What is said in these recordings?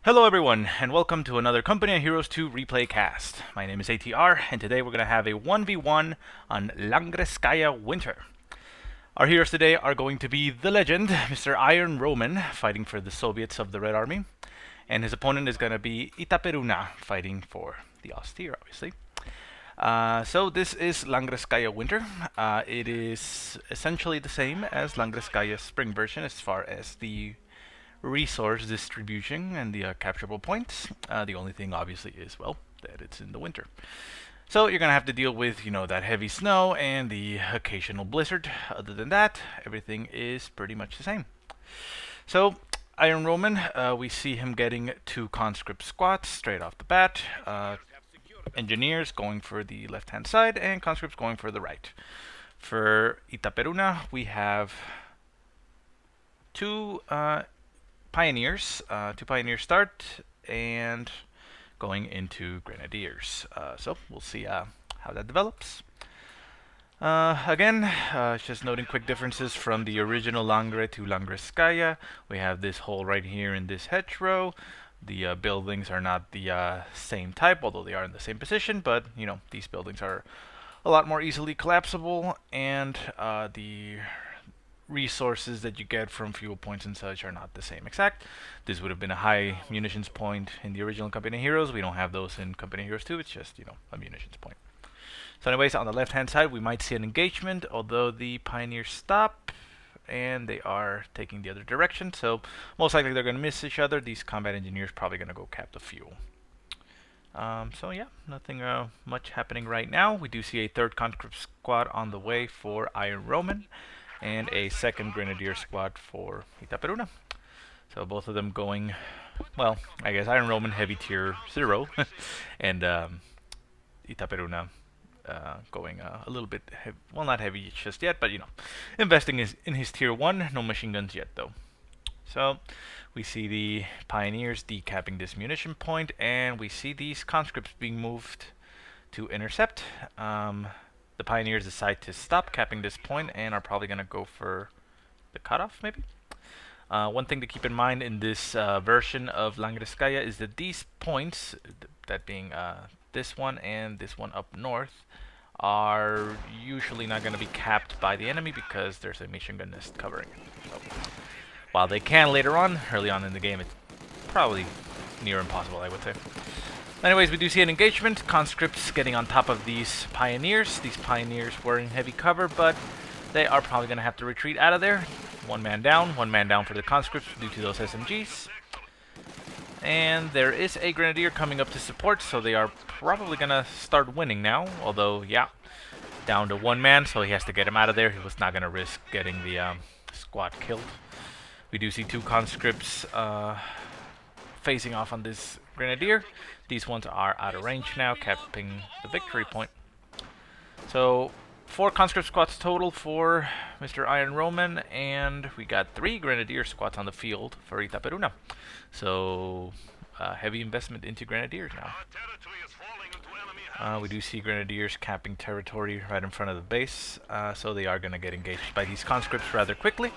Hello everyone, and welcome to another Company of Heroes 2 replay cast. My name is ATR, and today we're going to have a 1v1 on Langreskaya Winter. Our heroes today are going to be the legend, Mr. Ir0nRoman, fighting for the Soviets of the Red Army, and his opponent is going to be Itaperuna, fighting for the Austere, obviously. So this is Langreskaya Winter. It is essentially the same as Langreskaya's spring version as far as the resource distribution and the capturable points. The only thing obviously is, well, that it's in the winter. So you're gonna have to deal with, that heavy snow and the occasional blizzard. Other than that, everything is pretty much the same. So Ir0nRoman, we see him getting 2 conscript squats straight off the bat. Engineers going for the left-hand side and conscripts going for the right. For Itaperuna, we have 2 pioneers, 2 pioneers start, and going into grenadiers. So we'll see how that develops. Again, just noting quick differences from the original Langre to Langreskaya. We have this hole right here in this hedgerow. The buildings are not the same type, although they are in the same position, but these buildings are a lot more easily collapsible, and the resources that you get from fuel points and such are not the same exact. This would have been a high munitions point in the original Company of Heroes. We don't have those in Company of Heroes 2. It's just, a munitions point. So anyways, on the left-hand side, we might see an engagement, although the pioneers stop, and they are taking the other direction. So most likely they're going to miss each other. These combat engineers probably going to go cap the fuel. So yeah, nothing much happening right now. We do see a 3rd conscript squad on the way for Ir0nRoman, and a 2nd grenadier squad for Itaperuna. So both of them going, well, I guess Ir0nRoman heavy tier 0, and Itaperuna going a little bit heavy, well, not heavy just yet, but investing in his tier 1. No machine guns yet though. So we see the pioneers decapping this munition point, and we see these conscripts being moved to intercept. The pioneers decide to stop capping this point and are probably going to go for the cutoff, maybe? One thing to keep in mind in this version of Langreskaya is that these points, that being this one and this one up north, are usually not going to be capped by the enemy because there's a machine gun nest covering it. So, while they can later on, early on in the game, it's probably near impossible, I would say. Anyways, we do see an engagement. Conscripts getting on top of these pioneers. These pioneers were in heavy cover, but they are probably going to have to retreat out of there. One man down for the conscripts due to those SMGs. And there is a grenadier coming up to support, so they are probably going to start winning now. Although, yeah, down to 1 man, so he has to get him out of there. He was not going to risk getting the squad killed. We do see 2 conscripts facing off on this grenadier. These ones are out of range now, capping the victory point. So 4 conscript squads total for Mr. Ir0nRoman, and we got 3 grenadier squads on the field for Itaperuna. So heavy investment into grenadiers now. We do see grenadiers capping territory right in front of the base, so they are going to get engaged by these conscripts rather quickly.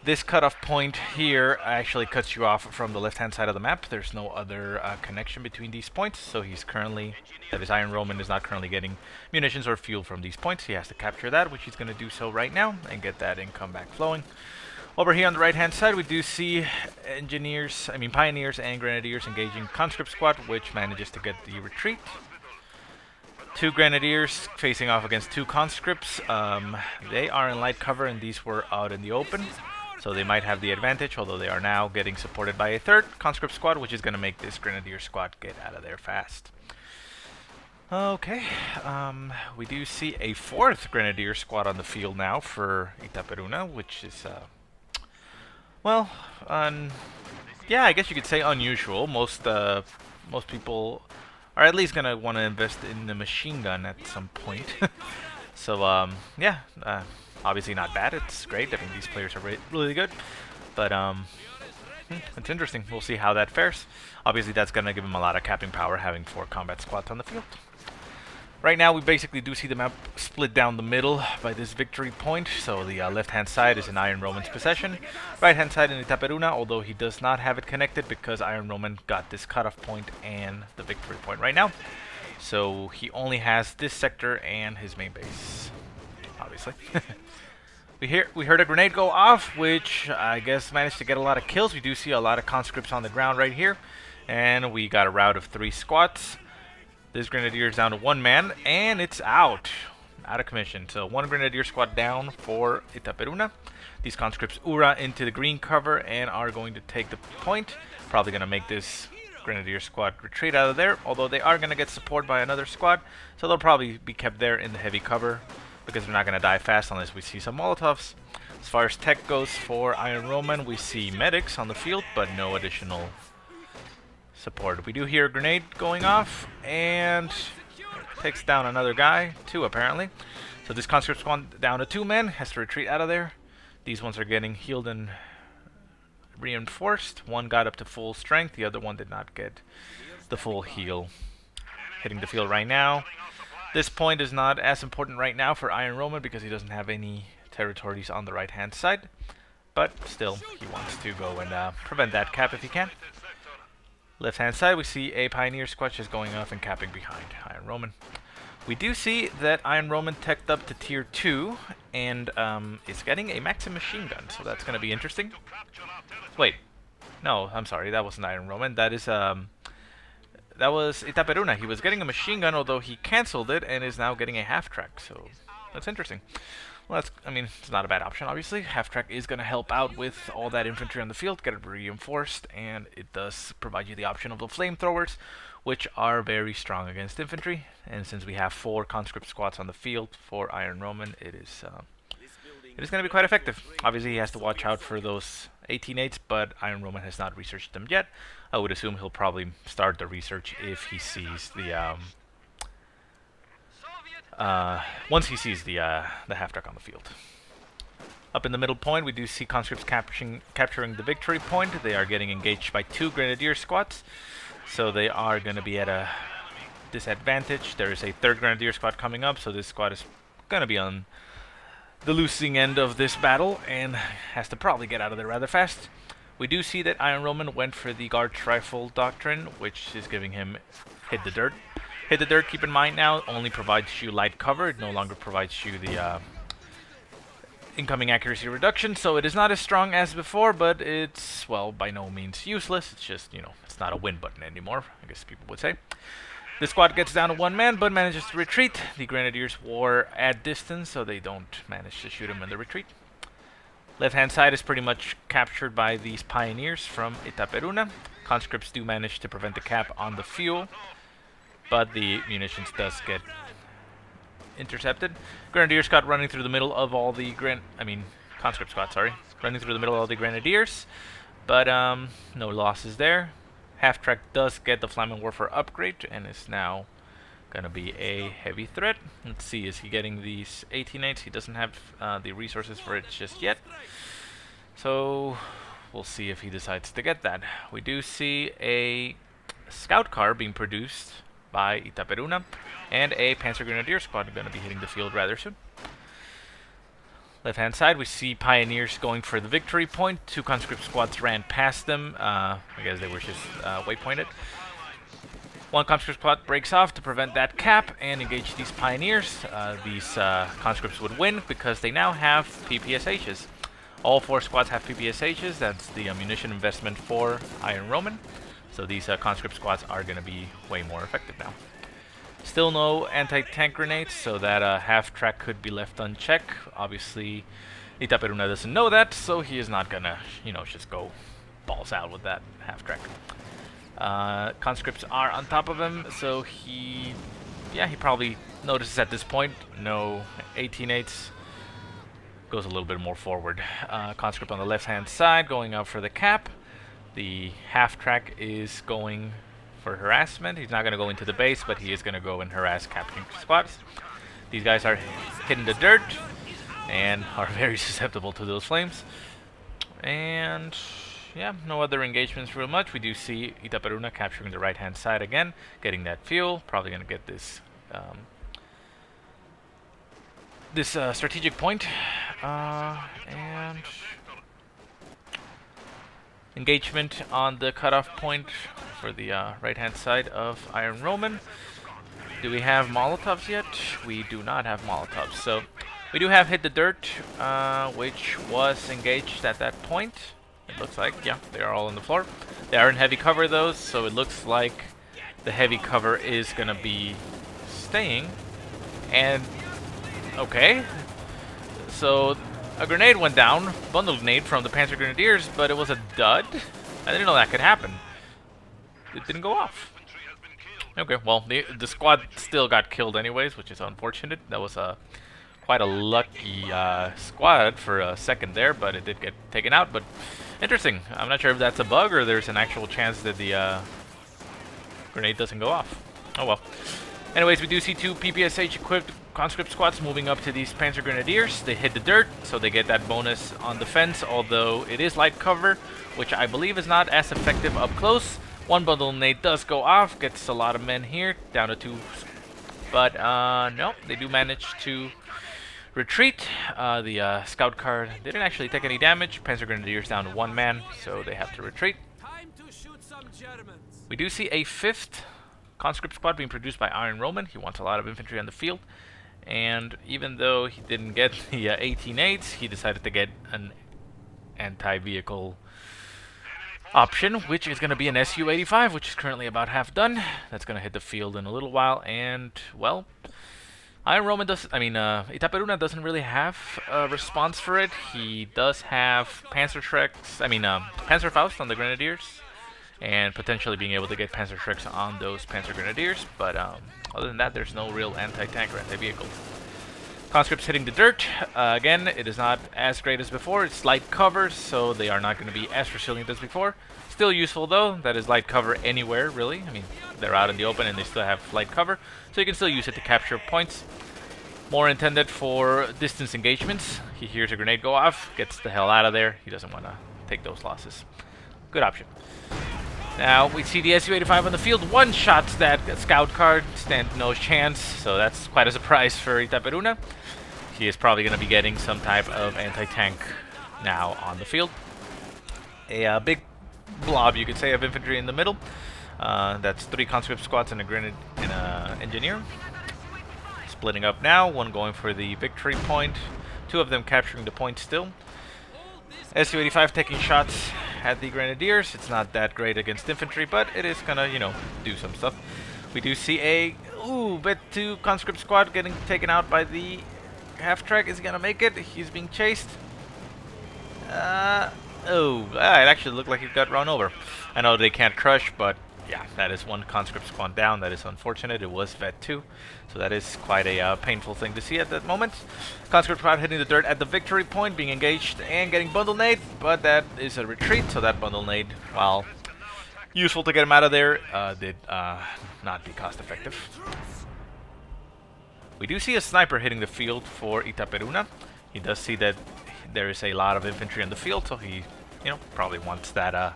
This cutoff point here actually cuts you off from the left-hand side of the map. There's no other connection between these points, so he's currently, that is, Ir0nRoman is not currently getting munitions or fuel from these points. He has to capture that, which he's going to do so right now, and get that income back flowing. Over here on the right-hand side, we do see pioneers and grenadiers engaging conscript squad, which manages to get the retreat. 2 grenadiers facing off against 2 conscripts. They are in light cover, and these were out in the open. So they might have the advantage, although they are now getting supported by a 3rd conscript squad, which is going to make this grenadier squad get out of there fast. Okay, we do see a 4th grenadier squad on the field now for Itaperuna, which is, well, yeah, I guess you could say unusual. Most people are at least going to want to invest in the machine gun at some point. So, yeah, obviously not bad. It's great. I mean, these players are really good. But it's interesting. We'll see how that fares. Obviously, that's going to give him a lot of capping power, having 4 combat squads on the field. Right now, we basically do see the map split down the middle by this victory point. So the left-hand side is in Ir0nRoman's possession. Right-hand side in Itaperuna, although he does not have it connected because Ir0nRoman got this cutoff point and the victory point right now. So he only has this sector and his main base, obviously. We heard a grenade go off, which I guess managed to get a lot of kills. We do see a lot of conscripts on the ground right here. And we got a rout of 3 squats. This grenadier is down to 1 man, and it's out of commission. So 1 grenadier squad down for Itaperuna. These conscripts Ura into the green cover and are going to take the point. Probably going to make this grenadier squad retreat out of there, although they are going to get support by another squad, so they'll probably be kept there in the heavy cover because they're not going to die fast unless we see some Molotovs. As far as tech goes for Ir0nRoman, we see medics on the field, but no additional support. We do hear a grenade going off, and takes down another guy, 2 apparently. So this conscript's gone down to 2 men, has to retreat out of there. These ones are getting healed and reinforced. 1 got up to full strength, the other one did not get the full heal. Hitting the field right now. This point is not as important right now for Ir0nRoman because he doesn't have any territories on the right hand side, but still he wants to go and prevent that cap if he can. Left hand side, we see a Pioneer squad just going off and capping behind Ir0nRoman. We do see that Ir0nRoman teched up to tier 2 and is getting a Maxim machine gun, so that's going to be interesting. Wait, no, I'm sorry, that wasn't Ir0nRoman. That was Itaperuna. He was getting a machine gun, although he cancelled it and is now getting a half-track, so that's interesting. Well, it's not a bad option, obviously. Half-track is going to help out with all that infantry on the field, get it reinforced, and it does provide you the option of the flamethrowers, which are very strong against infantry. And since we have 4 conscript squads on the field for Ir0nRoman, it is going to be quite effective. Obviously, he has to watch out for those 18-8s, but Ir0nRoman has not researched them yet. I would assume he'll probably start the research if he sees the once he sees the half-track on the field. Up in the middle point, we do see conscripts capturing the victory point. They are getting engaged by 2 grenadier squads, so they are going to be at a disadvantage. There is a 3rd grenadier squad coming up, so this squad is going to be on the losing end of this battle and has to probably get out of there rather fast. We do see that Ir0nRoman went for the Guard Rifle Doctrine, which is giving him Hit the Dirt. Hit the Dirt, keep in mind now, only provides you light cover. It no longer provides you the incoming accuracy reduction, so it is not as strong as before, but it's, well, by no means useless. It's just, you know, it's not a win button anymore, I guess people would say. The squad gets down to 1 man, but manages to retreat. The Grenadiers were at distance, so they don't manage to shoot him in the retreat. Left-hand side is pretty much captured by these Pioneers from Itaperuna. Conscripts do manage to prevent the cap on the fuel, but the munitions does get intercepted. Grenadier squad running through the middle of all the conscript squad, sorry. Running through the middle of all the Grenadiers, but no losses there. Half-track does get the Flaming Warfare upgrade and is now going to be a heavy threat. Let's see, is he getting these 18-8s? He doesn't have the resources for it just yet. So we'll see if he decides to get that. We do see a scout car being produced by Itaperuna, and a Panzer Grenadier squad going to be hitting the field rather soon. Left-hand side, we see Pioneers going for the victory point. 2 conscript squads ran past them. I guess they were just waypointed. 1 conscript squad breaks off to prevent that cap and engage these Pioneers. These conscripts would win because they now have PPSHs. All 4 squads have PPSHs. That's the ammunition investment for Ir0nRoman. So these conscript squads are going to be way more effective now. Still no anti-tank grenades, so that half-track could be left unchecked. Obviously, Itaperuna doesn't know that, so he is not going to, you know, just go balls out with that half-track. Conscripts are on top of him, so he probably notices at this point. No 18-8s. Goes a little bit more forward. Conscript on the left-hand side, going out for the cap. The half-track is going for harassment. He's not going to go into the base, but he is going to go and harass capturing squads. These guys are hitting the dirt and are very susceptible to those flames. And yeah, no other engagements real much. We do see Itaperuna capturing the right-hand side again, getting that fuel. Probably going to get this this strategic point, and engagement on the cutoff point for the right-hand side of Ir0nRoman. Do we have Molotovs yet? We do not have Molotovs. So we do have Hit the Dirt, which was engaged at that point. It looks like, yeah, they are all on the floor. They are in heavy cover though, so it looks like the heavy cover is gonna be staying. And okay, so a grenade went down, bundle grenade from the Panzer Grenadiers, but it was a dud. I didn't know that could happen. It didn't go off. Okay, well, the squad still got killed anyways, which is unfortunate. That was quite a lucky squad for a second there, but it did get taken out. But interesting. I'm not sure if that's a bug or there's an actual chance that the grenade doesn't go off. Oh well. Anyways, we do see two PPSH-equipped conscript squads moving up to these Panzer Grenadiers. They hit the dirt, so they get that bonus on defense, although it is light cover, which I believe is not as effective up close. One bundle nade does go off, gets a lot of men here, down to 2. But, no, they do manage to retreat. The scout card didn't actually take any damage. Panzer Grenadiers down to 1 man, so they have to retreat. We do see a 5th conscript squad being produced by Ir0nRoman. He wants a lot of infantry on the field. And even though he didn't get the 18-8s, he decided to get an anti-vehicle option, which is going to be an Su-85, which is currently about half done. That's going to hit the field in a little while, and, well, Itaperuna doesn't really have a response for it. He does have Panzerfaust on the Grenadiers, and potentially being able to get Panzerschrecks on those Panzer Grenadiers, but other than that, there's no real anti-tank or anti-vehicle. Conscripts hitting the dirt. Again, it is not as great as before. It's light cover, so they are not going to be as resilient as before. Still useful, though. That is light cover anywhere, really. I mean, they're out in the open and they still have light cover, so you can still use it to capture points. More intended for distance engagements. He hears a grenade go off, gets the hell out of there. He doesn't want to take those losses. Good option. Now, we see the Su-85 on the field. One shot that scout card. Stand no chance, so that's quite a surprise for Itaperuna. He is probably going to be getting some type of anti-tank now on the field. A big blob, you could say, of infantry in the middle. That's 3 conscript squads and a engineer. Splitting up now, one going for the victory point. 2 of them capturing the point still. Su-85 taking shots at the Grenadiers. It's not that great against infantry, but it is gonna, do some stuff. We do see a Vet2 conscript squad getting taken out by the half-track. Is he gonna make it? He's being chased. It actually looked like he got run over. I know they can't crush, but yeah, that is 1 conscript squad down. That is unfortunate. It was Vet2, so that is quite a painful thing to see at that moment. Conscript squad hitting the dirt at the victory point, being engaged and getting bundle nade, but that is a retreat, so that bundle nade, while useful to get him out of there, did not be cost effective. We do see a sniper hitting the field for Itaperuna. He does see that there is a lot of infantry in the field, so he, probably wants that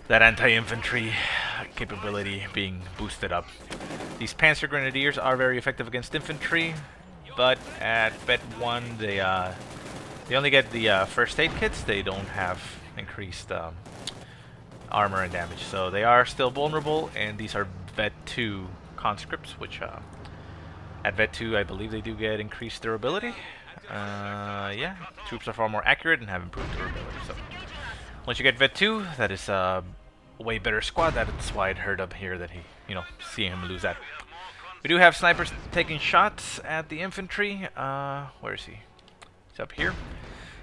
that anti-infantry capability being boosted up. These Panzer Grenadiers are very effective against infantry, but at Bet 1 they only get the first aid kits. They don't have increased armor and damage, so they are still vulnerable, and these are Vet 2 conscripts, which at Vet 2 I believe they do get increased durability. Yeah, troops are far more accurate and have improved durability, so once you get Vet 2, that is a way better squad. That's why I'd heard up here that he, seeing him lose that. We do have snipers taking shots at the infantry. Where is he? He's up here.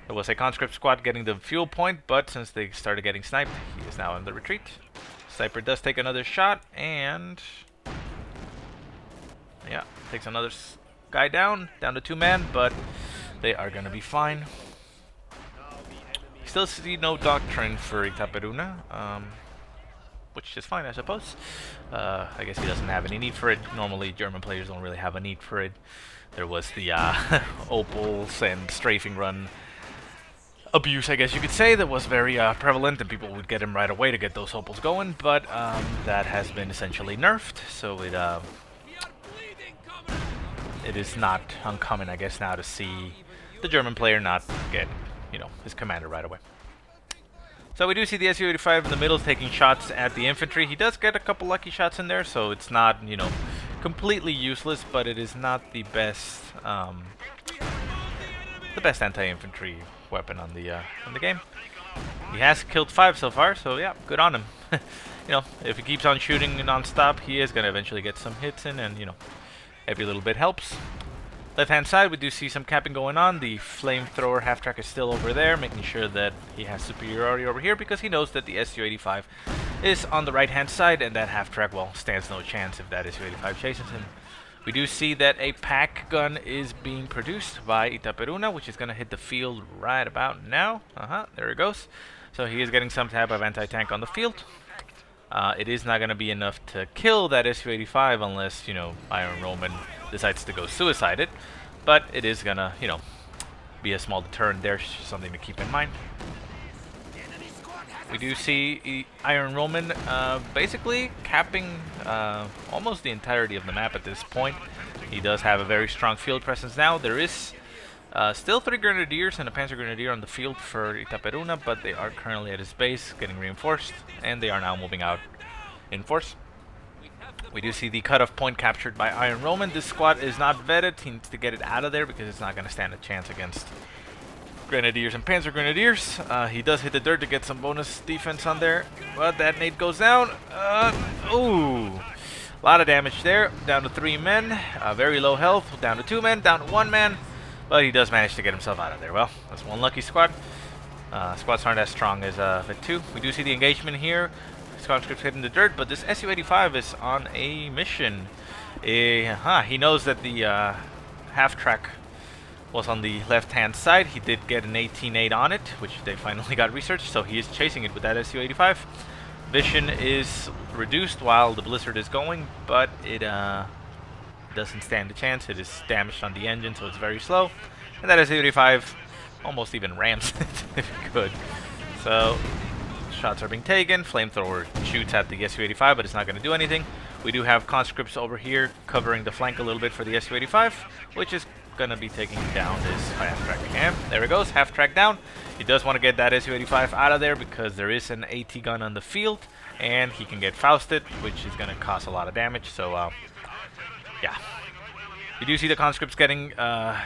There was a conscript squad getting the fuel point, but since they started getting sniped, he is now in the retreat. Sniper does take another shot, and yeah, takes another guy down to 2 men, but they are gonna be fine. Still see no doctrine for Itaperuna, which is fine, I suppose. I guess he doesn't have any need for it. Normally, German players don't really have a need for it. There was the opals and strafing run abuse, I guess you could say, that was very prevalent, and people would get him right away to get those opals going, but that has been essentially nerfed, so it is not uncommon, I guess, now to see the German player not get, his commander right away. So we do see the Su-85 in the middle taking shots at the infantry. He does get a couple lucky shots in there, so it's not, completely useless, but it is not the best anti-infantry weapon on the game. He has killed 5 so far, so yeah, good on him. If he keeps on shooting non-stop, he is gonna eventually get some hits in, and every little bit helps. Left-hand side, we do see some capping going on. The flamethrower half-track is still over there, making sure that he has superiority over here because he knows that the Su-85 is on the right-hand side, and that half-track, well, stands no chance if that Su-85 chases him. We do see that a pack gun is being produced by Itaperuna, which is going to hit the field right about now. There it goes. So he is getting some type of anti-tank on the field. It is not going to be enough to kill that Su-85 unless, Ir0nRoman decides to go suicide it. But it is going to, be a small deterrent there, something to keep in mind. We do see Ir0nRoman basically capping almost the entirety of the map at this point. He does have a very strong field presence now. There is still 3 Grenadiers and a Panzer Grenadier on the field for Itaperuna, but they are currently at his base getting reinforced, and they are now moving out in force. We do see the cutoff point captured by Ir0nRoman. This squad is not vetted. He needs to get it out of there because it's not going to stand a chance against Grenadiers and Panzer Grenadiers. He does hit the dirt to get some bonus defense on there, but that nade goes down. Ooh, a lot of damage there. Down to 3 men. Very low health. Down to 2 men. Down to 1 man. But he does manage to get himself out of there. Well, that's one lucky squad. Squads aren't as strong as Vet 2. We do see the engagement here. Conscripts hitting the dirt, but this Su-85 is on a mission. He knows that the half-track was on the left-hand side. He did get an 18-8 on it, which they finally got researched, so he is chasing it with that Su-85. Vision is reduced while the blizzard is going, but it doesn't stand a chance. It is damaged on the engine, so it's very slow. And that Su-85 almost even rams it if it could. So shots are being taken. Flamethrower shoots at the Su-85, but it's not going to do anything. We do have conscripts over here covering the flank a little bit for the Su-85, which is going to be taking down this half-track again. There it goes, half-track down. He does want to get that Su-85 out of there because there is an AT gun on the field, and he can get Fausted, which is going to cause a lot of damage. So, yeah. You do see the conscripts getting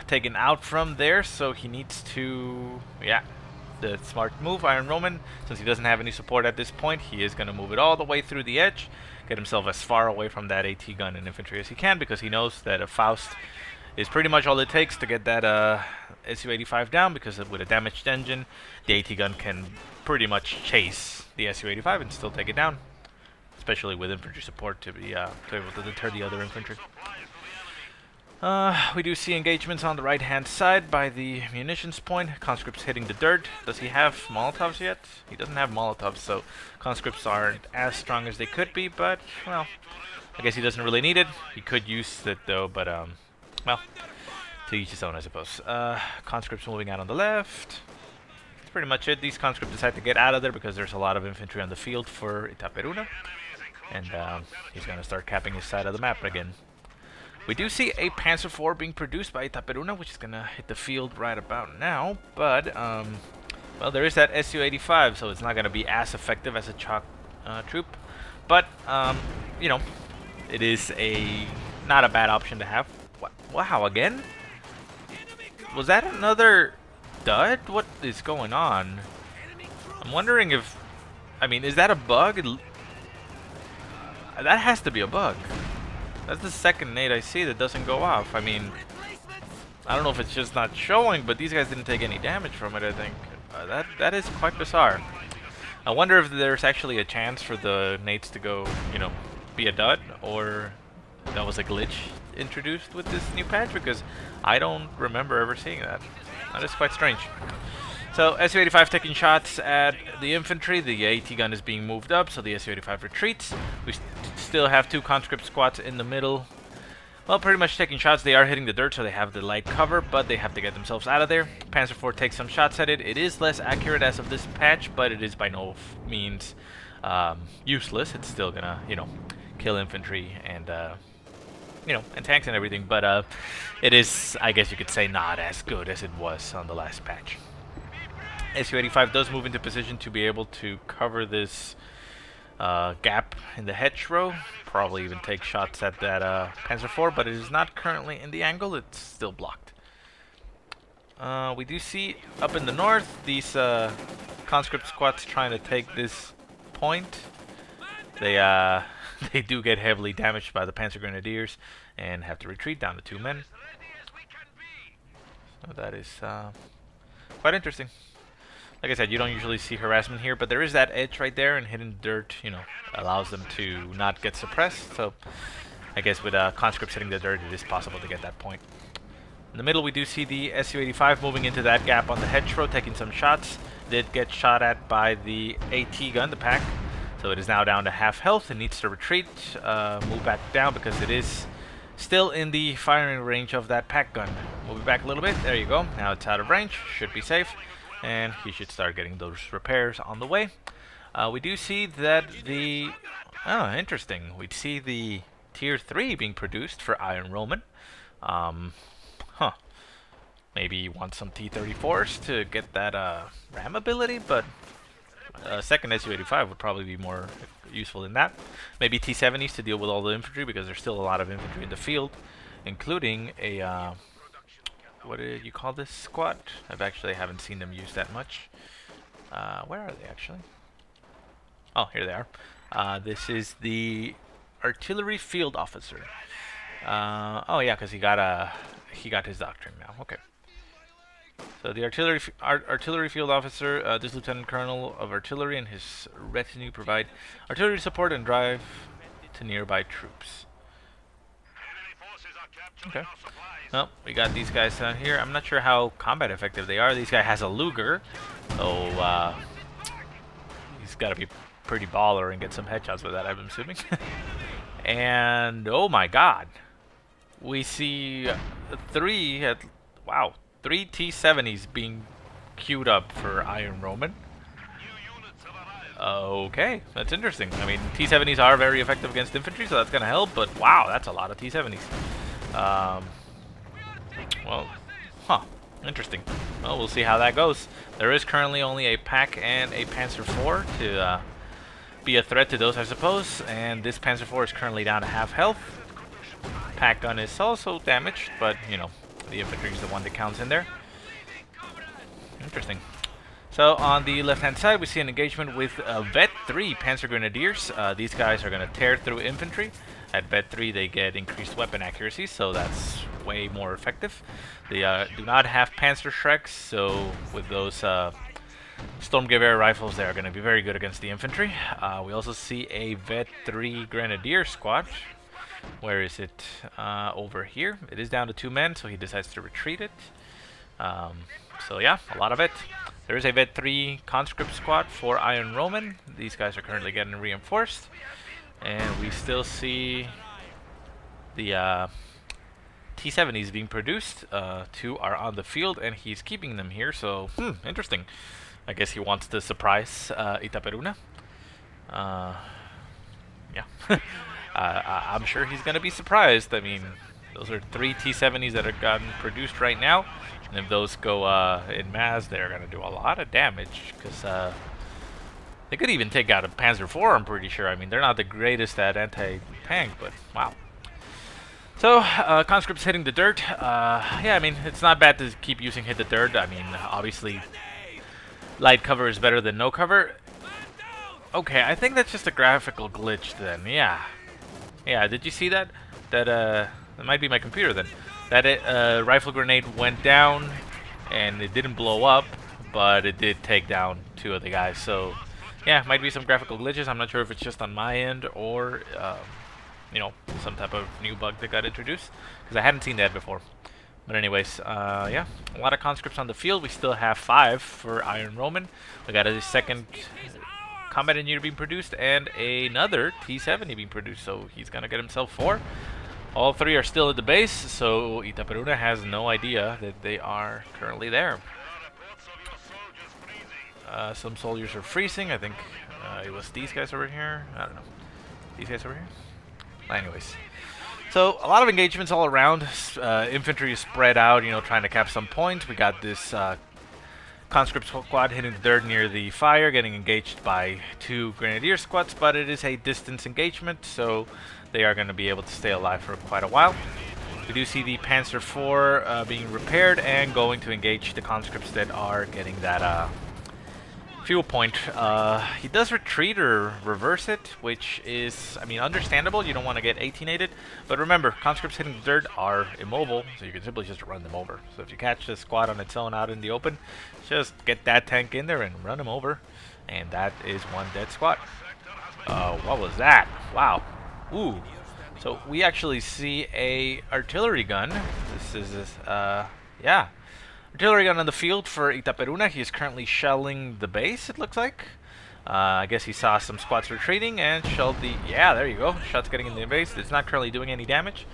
taken out from there, so he needs to, the smart move, Ir0nRoman, since he doesn't have any support at this point, he is going to move it all the way through the edge, get himself as far away from that AT gun and infantry as he can, because he knows that a Faust is pretty much all it takes to get that Su-85 down, because with a damaged engine, the AT gun can pretty much chase the Su-85 and still take it down, especially with infantry support to be able to deter the other infantry. We do see engagements on the right-hand side by the munitions point. Conscripts hitting the dirt. Does he have Molotovs yet? He doesn't have Molotovs, so conscripts aren't as strong as they could be, but, well, I guess he doesn't really need it. He could use it, though, but, well, to each his own, I suppose. Conscripts moving out on the left. That's pretty much it. These conscripts decide to get out of there because there's a lot of infantry on the field for Itaperuna, and he's going to start capping his side of the map again. We do see a Panzer IV being produced by Itaperuna, which is going to hit the field right about now. But, well, there is that Su-85, so it's not going to be as effective as a chalk troop. But, it is not a bad option to have. Wow, again? Was that another dud? What is going on? I'm wondering if, is that a bug? That has to be a bug. That's the second nade I see that doesn't go off. I don't know if it's just not showing, but these guys didn't take any damage from it, I think. That is quite bizarre. I wonder if there's actually a chance for the nades to go, be a dud, or that was a glitch introduced with this new patch, because I don't remember ever seeing that. That is quite strange. So, Su-85 taking shots at the infantry. The AT gun is being moved up, so the Su-85 retreats. We still have 2 conscript squads in the middle. Well, pretty much taking shots. They are hitting the dirt, so they have the light cover, but they have to get themselves out of there. Panzer IV takes some shots at it. It is less accurate as of this patch, but it is by no means useless. It's still gonna, kill infantry and, you know, and tanks and everything, but it is, I guess you could say, not as good as it was on the last patch. Su-85 does move into position to be able to cover this gap in the hedgerow. Probably even take shots at that Panzer IV, but it is not currently in the angle. It's still blocked. We do see up in the north these conscript squads trying to take this point. They they do get heavily damaged by the Panzer Grenadiers and have to retreat down to 2 men. So that is quite interesting. Like I said, you don't usually see harassment here, but there is that edge right there, and hidden dirt, you know, allows them to not get suppressed. So I guess with conscripts hitting the dirt, it is possible to get that point. In the middle, we do see the Su-85 moving into that gap on the hedgerow, taking some shots. Did get shot at by the AT gun, the pack. So it is now down to half health. It needs to retreat, move back down because it is still in the firing range of that pack gun. Move it back a little bit. There you go. Now it's out of range. Should be safe. And he should start getting those repairs on the way. We do see that the... Oh, interesting. We see the Tier 3 being produced for Ir0nRoman. Maybe you want some T-34s to get that RAM ability, but a second Su-85 would probably be more useful than that. Maybe T-70s to deal with all the infantry, because there's still a lot of infantry in the field, including a... what did you call this squad? Haven't seen them used that much. Where are they actually? Oh, here they are. This is the artillery field officer. Oh yeah, because he got his doctrine now. Okay. So the artillery field officer, this lieutenant colonel of artillery and his retinue provide artillery support and drive to nearby troops. Okay. Well, we got these guys down here. I'm not sure how combat effective they are. This guy has a Luger, so he's got to be pretty baller and get some headshots with that, I'm assuming. And oh my God, we see three T-70s being queued up for Ir0nRoman. Okay, that's interesting. I mean, T-70s are very effective against infantry, so that's going to help, but wow, that's a lot of T-70s. Well, interesting. Well, we'll see how that goes. There is currently only a pack and a Panzer IV to be a threat to those, I suppose, and this Panzer IV is currently down to half health. Pack gun is also damaged, but, you know, the infantry is the one that counts in there. Interesting. So on the left-hand side, we see an engagement with Vet 3 Panzer Grenadiers. These guys are going to tear through infantry. At Vet 3, they get increased weapon accuracy, so that's way more effective. They do not have Panzer Shreks, so with those Sturmgewehr rifles, they are going to be very good against the infantry. We also see a Vet 3 Grenadier squad. Where is it? Over here. It is down to 2 men, so he decides to retreat it. So yeah, a lot of it. There is a Vet 3 conscript squad for Ir0nRoman. These guys are currently getting reinforced. And we still see the T-70s being produced. 2 are on the field, and he's keeping them here, so interesting. I guess he wants to surprise Itaperuna. Yeah. I'm sure he's going to be surprised. I mean, those are 3 T-70s that have gotten produced right now. And if those go in mass, they're going to do a lot of damage. Because they could even take out a Panzer IV, I'm pretty sure. I mean, they're not the greatest at anti-tank, but wow. So, conscripts hitting the dirt. Yeah, I mean, it's not bad to keep using hit the dirt. I mean, obviously, light cover is better than no cover. Okay, I think that's just a graphical glitch then. Yeah. Yeah, did you see that? That might be my computer then. That rifle grenade went down, and it didn't blow up, but it did take down 2 of the guys. So, yeah, might be some graphical glitches. I'm not sure if it's just on my end or, you know, some type of new bug that got introduced, because I hadn't seen that before. But anyways, yeah, a lot of conscripts on the field. We still have 5 for Ir0nRoman. We got a second combat engineer being produced and another T-70 being produced, so he's gonna get himself 4. All 3 are still at the base, so Itaperuna has no idea that they are currently there. Some soldiers are freezing. I think it was these guys over here. I don't know. These guys over here? Anyways. So a lot of engagements all around. Infantry is spread out, you know, trying to cap some points. We got this conscript squad hitting the dirt near the fire, getting engaged by 2 grenadier squads, but it is a distance engagement, so they are going to be able to stay alive for quite a while. We do see the Panzer IV being repaired and going to engage the conscripts that are getting that fuel point. He does retreat or reverse it, which is, I mean, understandable. You don't want to get 18-ated, but remember, conscripts hitting the dirt are immobile, so you can simply just run them over. So if you catch the squad on its own out in the open, just get that tank in there and run him over, and that is 1 dead squad. What was that? Wow. Ooh. So we actually see a artillery gun. This is, yeah. Artillery gun on the field for Itaperuna. He is currently shelling the base, it looks like. I guess he saw some squads retreating and shelled the... Yeah, there you go. Shots getting in the base. It's not currently doing any damage.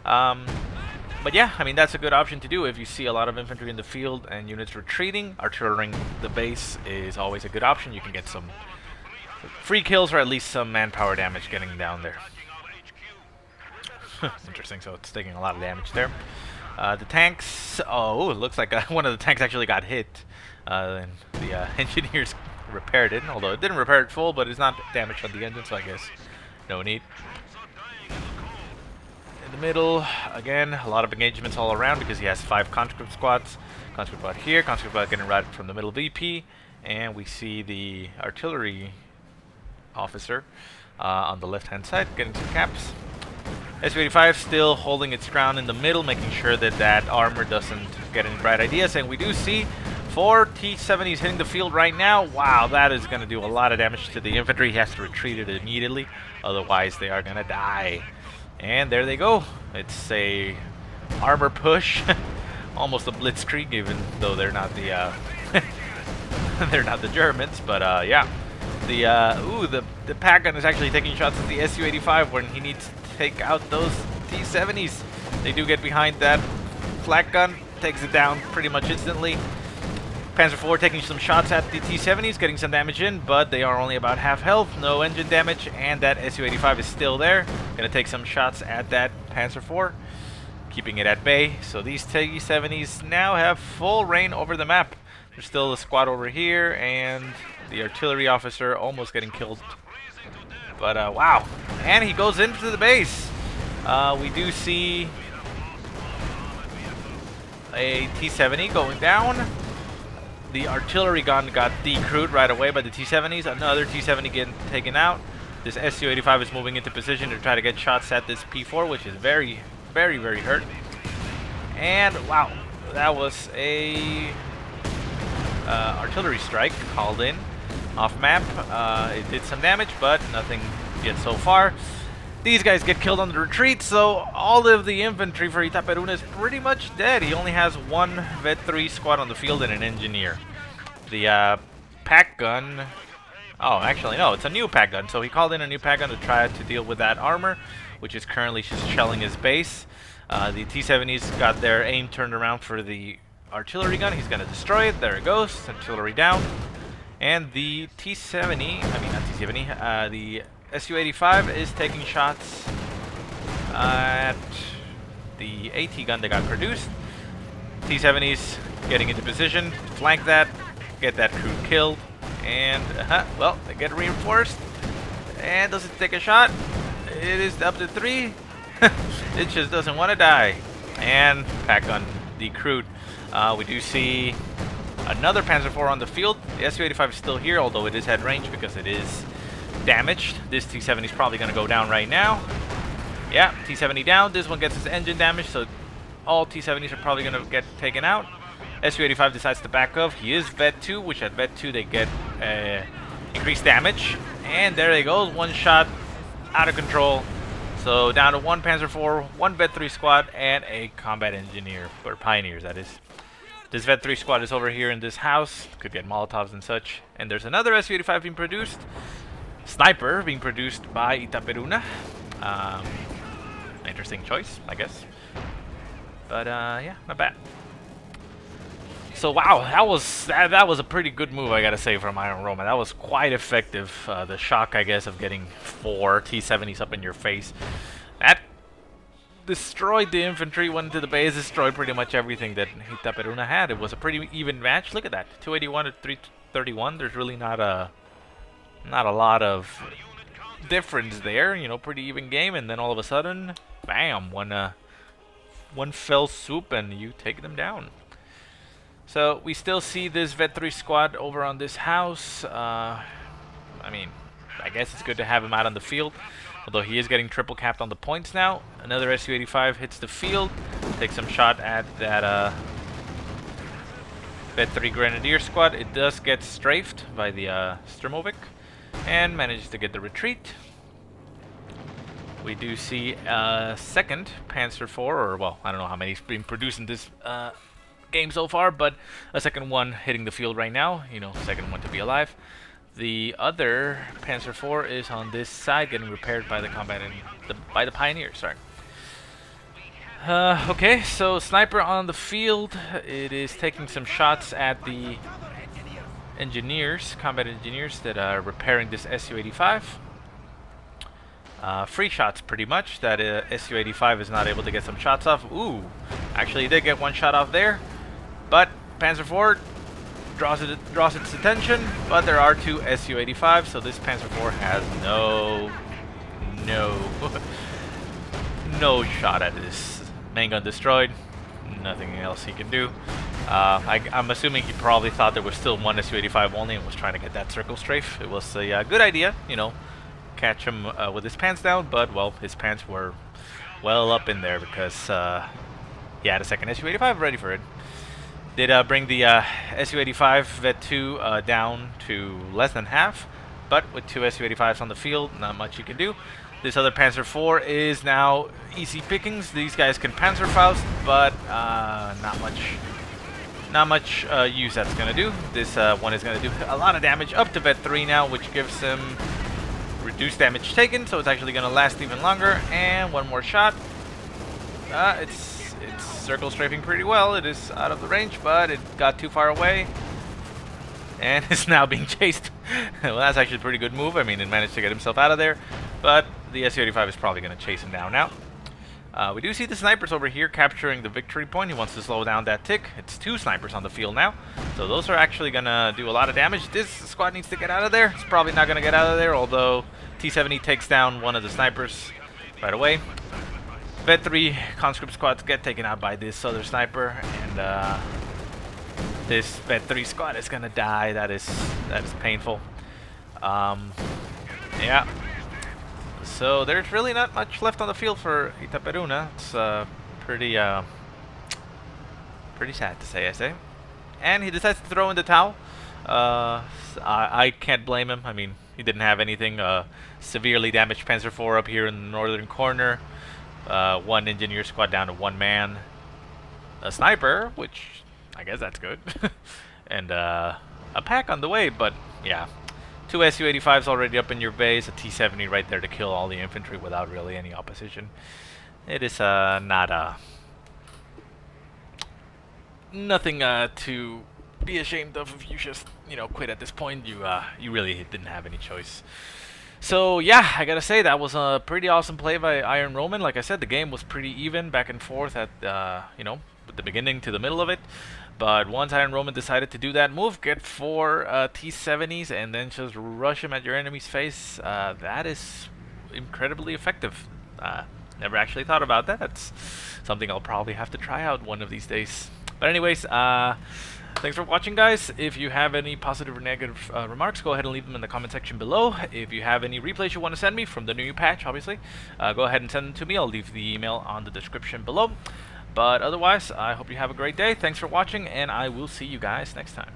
But yeah, I mean, that's a good option to do if you see a lot of infantry in the field and units retreating. Artillerying the base is always a good option. You can get some free kills or at least some manpower damage getting down there. Interesting, so it's taking a lot of damage there. The tanks, oh, it looks like one of the tanks actually got hit. And the engineers repaired it, although it didn't repair it full, but it's not damaged on the engine, so I guess no need. In the middle, again, a lot of engagements all around because he has 5 conscript squads. Conscript squad here, conscript squad getting routed from the middle VP, and we see the artillery officer on the left-hand side getting some caps. Su-85 still holding its ground in the middle, making sure that that armor doesn't get any bright ideas. And we do see 4 T-70s hitting the field right now. Wow, that is going to do a lot of damage to the infantry. He has to retreat it immediately, otherwise they are going to die. And there they go. It's a armor push, almost a blitzkrieg, even though they're not the they're not the Germans. But yeah, the pack gun is actually taking shots at the Su-85 when he needs to take out those T-70s. They do get behind that flak gun, takes it down pretty much instantly. Panzer IV taking some shots at the T-70s, getting some damage in, but they are only about half health, no engine damage, and that Su-85 is still there. Gonna take some shots at that Panzer IV, keeping it at bay. So these T-70s now have full reign over the map. There's still a squad over here, and the artillery officer almost getting killed. But wow, and he goes into the base. We do see a T-70 going down. The artillery gun got decrewed right away by the T-70s. Another T-70 getting taken out. This Su-85 is moving into position to try to get shots at this P-4, which is very, very, very hurt. And wow, that was a artillery strike called in off map. It did some damage, but nothing yet so far. These guys get killed on the retreat, so all of the infantry for Itaperuna is pretty much dead. He only has 1 Vet 3 squad on the field and an engineer. The pack gun... Oh, actually, no, it's a new pack gun. So he called in a new pack gun to try to deal with that armor, which is currently just shelling his base. The T-70s got their aim turned around for the artillery gun. He's going to destroy it. There it goes. Artillery down. And the T-70, I mean not T-70, the Su-85 is taking shots at the AT gun that got produced. T-70s getting into position, flank that, get that crew killed, and well, they get reinforced. And does it take a shot? It is up to 3. It just doesn't want to die. And pack gun decrewed. We do see another Panzer IV on the field. The Su-85 is still here, although it is at range because it is damaged. This T-70 is probably going to go down right now. Yeah, T-70 down. This one gets his engine damage, so all T-70s are probably going to get taken out. Su-85 decides to back up. He is Vet 2, which at Vet 2 they get increased damage. And there they go. 1 shot out of control. So down to 1 Panzer IV, 1 Vet 3 squad, and a combat engineer, or pioneers that is. This Vet 3 squad is over here in this house. Could get Molotovs and such. And there's another Su-85 being produced. Sniper being produced by Itaperuna. Interesting choice, I guess. But yeah, not bad. So wow, that was a pretty good move, I gotta say, from Ir0nRoman. That was quite effective. The shock, I guess, of getting 4 T-70s up in your face. That destroyed the infantry, went into the base, destroyed pretty much everything that Itaperuna had. It was a pretty even match. Look at that, 281 to 331. There's really not a lot of difference there. You know, pretty even game, and then all of a sudden, bam, one fell swoop, and you take them down. So we still see this Vet 3 squad over on this house. I mean, I guess it's good to have him out on the field, although he is getting triple capped on the points now. Another Su-85 hits the field, takes some shot at that Vet 3 Grenadier squad. It does get strafed by the Sturmovik and manages to get the retreat. We do see a second Panzer IV, or well, I don't know how many's been produced in this game so far, but a second one hitting the field right now. You know, second one to be alive. The other Panzer IV is on this side, getting repaired by the by the Pioneers. Sorry. Okay, so sniper on the field. It is taking some shots at the engineers, combat engineers that are repairing this Su-85. Free shots, pretty much. That Su-85 is not able to get some shots off. Ooh, actually, he did get one shot off there. But Panzer IV draws its attention, but there are two Su-85, so this Panzer IV has no shot at this. Main gun destroyed. Nothing else he can do. I'm assuming he probably thought there was still one Su-85 only and was trying to get that circle strafe. It was a good idea, you know, catch him with his pants down, but well, his pants were well up in there because he had a second Su-85 ready for it. Did bring the Su-85 Vet 2 down to less than half, but with two Su-85s on the field, not much you can do. This other Panzer IV is now easy pickings. These guys can Panzerfaust, but not much use that's going to do. This one is going to do a lot of damage up to Vet 3 now, which gives him reduced damage taken, so it's actually going to last even longer. And one more shot. It's circle strafing pretty well. It is out of the range, but it got too far away and is now being chased. Well, that's actually a pretty good move. I mean, it managed to get himself out of there, but the Su-85 is probably going to chase him down now. We do see the snipers over here capturing the victory point. He wants to slow down that tick. It's two snipers on the field now, so those are actually going to do a lot of damage. This squad needs to get out of there. It's probably not going to get out of there, although T-70 takes down one of the snipers right away. Vet 3 conscript squads get taken out by this other sniper, and this Vet 3 squad is gonna die. That is painful. Yeah. So there's really not much left on the field for Itaperuna. It's pretty sad to say, I say. And he decides to throw in the towel. I can't blame him. I mean, he didn't have anything. Severely damaged Panzer IV up here in the northern corner. One engineer squad down to one man. A sniper, which I guess that's good. And a pack on the way, but yeah. Two Su-85s already up in your base, a T-70 right there to kill all the infantry without really any opposition. It is not nothing to be ashamed of if you just, you know, quit at this point. You really didn't have any choice. So yeah, I gotta say that was a pretty awesome play by Ir0nRoman. Like I said, the game was pretty even back and forth at you know, with the beginning to the middle of it. But once Ir0nRoman decided to do that move, get four T-70s and then just rush him at your enemy's face, that is incredibly effective. Never actually thought about that. That's something I'll probably have to try out one of these days. But anyways, thanks for watching, guys. If you have any positive or negative remarks, go ahead and leave them in the comment section below. If you have any replays you want to send me from the new patch, obviously, go ahead and send them to me. I'll leave the email on the description below. But otherwise, I hope you have a great day. Thanks for watching, and I will see you guys next time.